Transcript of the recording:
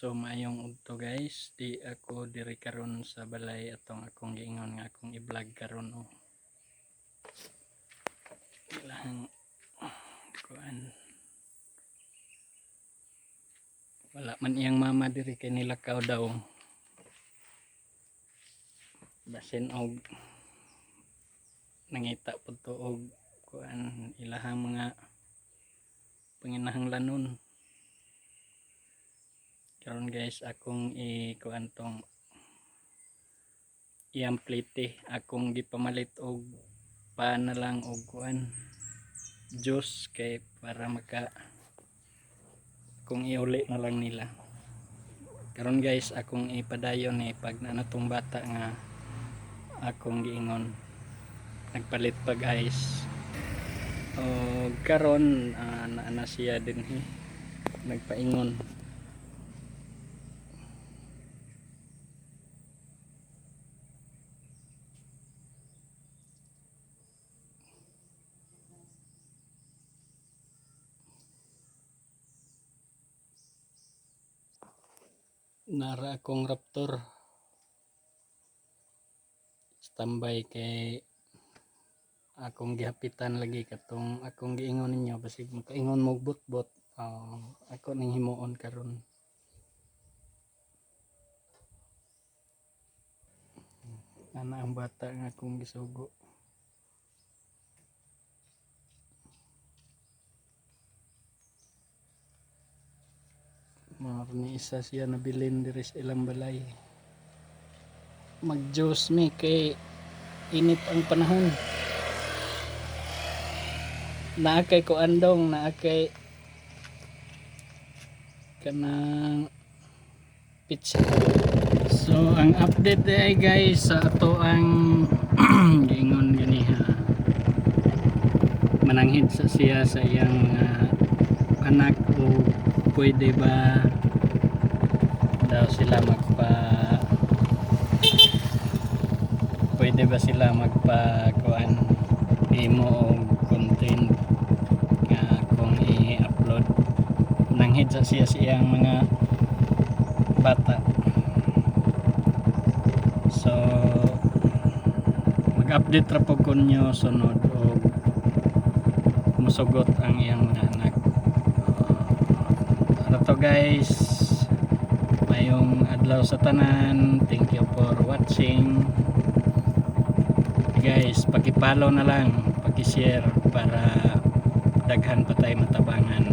So maayong udto guys, di ako diri karon sa balay atong akong giingon nga akong i-vlog karon oh. Kailangan kuan. Wala man iyang mama diri kay nilakaw daw. Basin og nangita pud to og kuan ilahang mga panginahanglanon. Karon guys akong i-kuan tong i-amplite akong gipamalit og pa na lang og kuan juice kay para maka kung iuli na lang nila. Karon guys akong ipadayon pag nanatong bata nga akong giingon nagpalit pag ice o karon na siya din nagpaingon. Nara akong Raptor standby kay akong gihapitan lagi katong akong giingon ninyo basig makaingon mo bot-bot ako ning himuon karon. Ana ang bata nga akong gisugo. Ni isa siya nabilin diri sa ilang balay. Mag-juice mi kay init ang panahon. Naakay ko andong, naakay kanang pizza. So ang update ay guys sa ato ang giingon gani mananghid sa siya sa iyang anak o pwede ba daw sila pwede ba sila magpa-kuan imo og content nga kung i-upload nanghid sa siya siyang mga bata. So mag-update ra po kunyo sunod og musugot ang iyang mga anak. Ano to guys, mayong adlaw sa tanan. Thank you for watching guys. Paki-follow na lang, paki-share para daghan pa tayo matabangan.